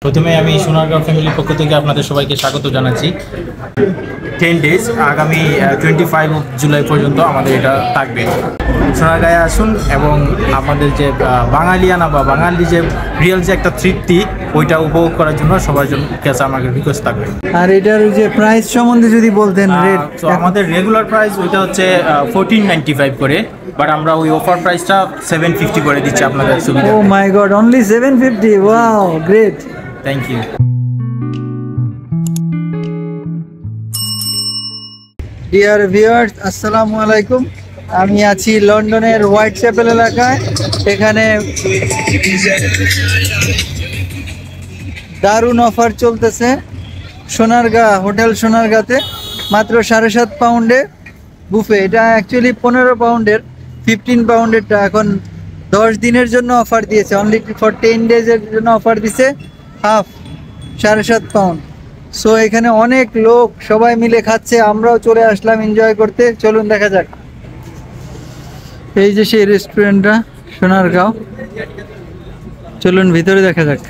প্রথমে আমি সোনারগাঁও ফ্যামিলির পক্ষ থেকে আপনাদের সবাইকে স্বাগত জানাচ্ছি। 10 ডেজ আগামী 25 জুলাই পর্যন্ত আমাদের এটা থাকবে। সোনারগাঁয়ে আসুন এবং আমাদের যে বাঙালিয়ানা বা বাঙালি যে রিয়েল যে একটা তৃপ্তি ওইটা উপভোগ করার জন্য সবার জন্য কাছে আমাকে রিকোয়েস্ট থাকবে। আর এটার যে প্রাইস সম্বন্ধে যদি বলতেন। রেট তো আমাদের রেগুলার প্রাইস ওইটা হচ্ছে 1495 করে, বাট আমরা ওই অফার প্রাইসটা 750 করে দিচ্ছি আপনাদের সুবিধা। Oh my god, only 750। Wow, great, thank you. Dear viewers, আসসালামু আলাইকুম। আমি আছি লন্ডনের হোয়াইট চ্যাপেল এলাকায়। এখানে দারুণ অফার চলতেছে সোনারগাঁ হোটেল সোনারগাঁতে। মাত্র 7.5 পাউন্ডে বুফে। এটা অ্যাকচুয়ালি 15 পাউন্ডের, 15 পাউন্ডেরটা এখন 10 দিনের জন্য অফার দিয়েছে। অনলি ফর 10 ডেজের জন্য অফার দিছে, হাফ 7.5 পাউন্ড। সো এখানে অনেক লোক সবাই মিলে খাচ্ছে, আমরাও চলে আসলাম এনজয় করতে। চলুন দেখা যাক। এই যে সেই রেস্টুরেন্টটা সোনারগাঁও, চলুন ভিতরে দেখা যাক।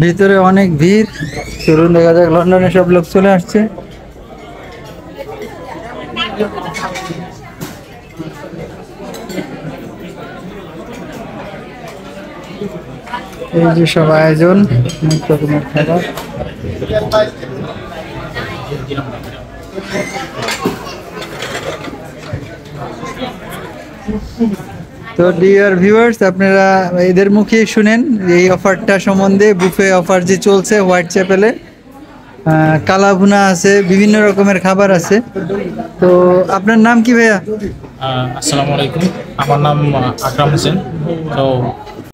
ভিতরে অনেক ভিড়, চলুন দেখা যাক। লন্ডনে সব লোক চলে আসছে। এই যে সব আয়োজন, অনেক রকমের খাবার। তো ডিয়ার ভিউয়ার্স, আপনারা এদের মুখেই শুনেন এই অফারটা সম্বন্ধে। বুফে অফার যে চলছে হোয়াইট চ্যাপেলে, কালাভুনা আছে, বিভিন্ন রকমের খাবার আছে। তো আপনার নাম কি ভাইয়া? আসসালামু আলাইকুম, আমার নাম আকরাম হোসেন। তো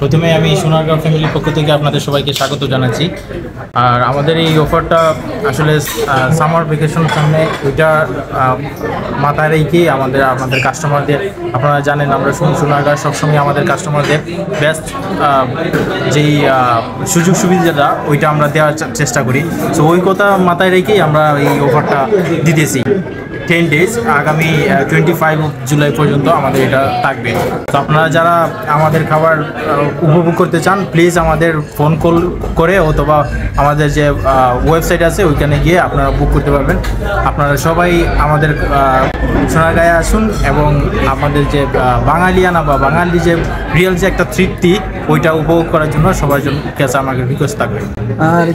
প্রথমে আমি সোনারগাঁও ফ্যামিলির পক্ষ থেকে আপনাদের সবাইকে স্বাগত জানাচ্ছি। আর আমাদের এই অফারটা আসলে সামার ভ্যাকেশন সামনে, ওইটা মাথায় রেখে আমাদের কাস্টমারদের, আপনারা জানেন আমরা সোনারগাঁও সবসময় আমাদের কাস্টমারদের বেস্ট যেই সুযোগ সুবিধাটা ওইটা আমরা দেওয়ার চেষ্টা করি। সো ওই কথা মাথায় রেখেই আমরা এই অফারটা দিতেছি। 10 ডেজ আগামী 25 জুলাই পর্যন্ত আমাদের এটা থাকবে। তো আপনারা যারা আমাদের খাবার উপভোগ করতে চান, প্লিজ আমাদের ফোন কল করে অথবা আমাদের যে ওয়েবসাইট আছে ওইখানে গিয়ে আপনারা বুক করতে পারবেন। আপনারা সবাই আমাদের সোনারগাঁয়ে আসুন এবং আমাদের যে বাঙালিয়ানা বা বাঙালি যে রিয়েল যে একটা তৃপ্তি ওইটা উপভোগ করার জন্য সবার জন্য কাছে আমাকে রিকোয়েস্ট থাকবে। আর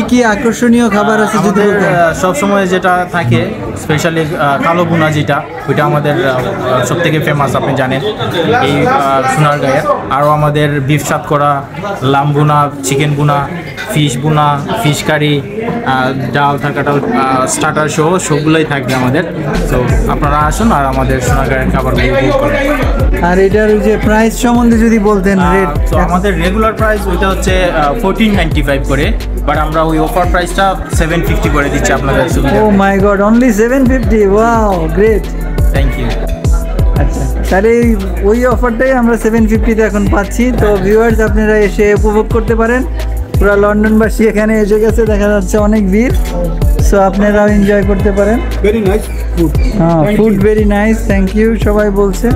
কি আকর্ষণীয় খাবার আছে যদি সবসময় যেটা থাকে, স্পেশালি কালো বুনা যেটা, ওইটা আমাদের সব থেকে ফেমাস, আপনি জানেন এই সোনারগাঁয়ের। আরও আমাদের বিফ সাতকরা, লাম বুনা, চিকেন বুনা, ফিশ বুনা, ফিশ কারি, ডাল কাটাল, স্টার্টার সহ সবগুলোই থাকবে আমাদের। তো আপনারা আসুন আর আমাদের সোনারগাঁয়ের খাবারগুলো উপভোগ করুন। আর এটার যে প্রাইস সম্বন্ধে যদি বলতেন। রেট তো আমাদের রেগুলার প্রাইস ওইটা হচ্ছে 1495 করে, বাট আমরা ওই অফার প্রাইসটা 750 করে দিচ্ছি আপনাদের সুবিধা। Oh my god, only 750। Wow, great, thank you. আচ্ছা, তাহলে ওই অফারটাই আমরা 750-তে এখন পাচ্ছি। তো ভিউয়ার্স, আপনারা এসে উপভোগ করতে পারেন। পুরো লন্ডনবাসী এখানে এসে গেছে, দেখা যাচ্ছে অনেক ভিড়। সো আপনারাও এনজয় করতে পারেন। Very nice food. হ্যাঁ, food very nice, thank you সবাই বলছে।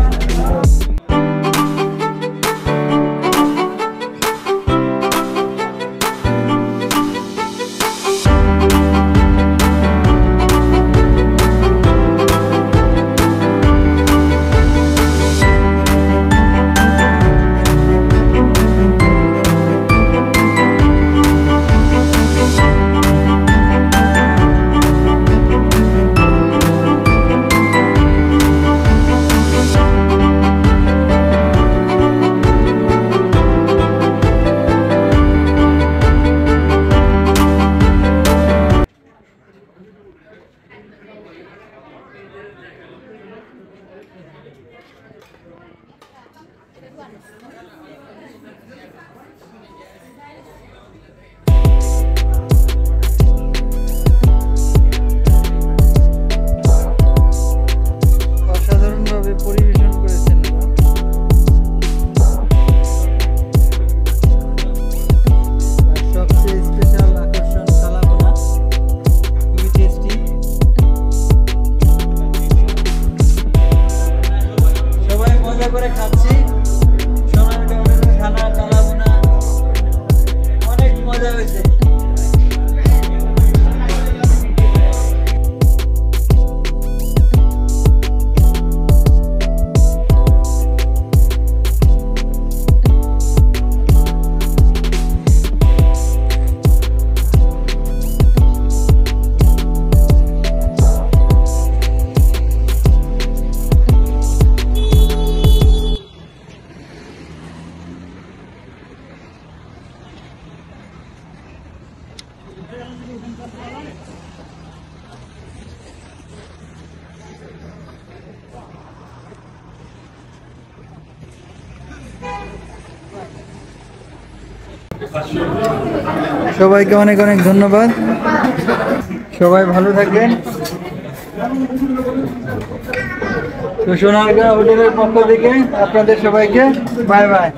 সবাইকে অনেক অনেক ধন্যবাদ। সবাই ভালো থাকবেন। তো সোনারগাঁ হোটেলের পক্ষ থেকে আপনাদের সবাইকে বাই বাই।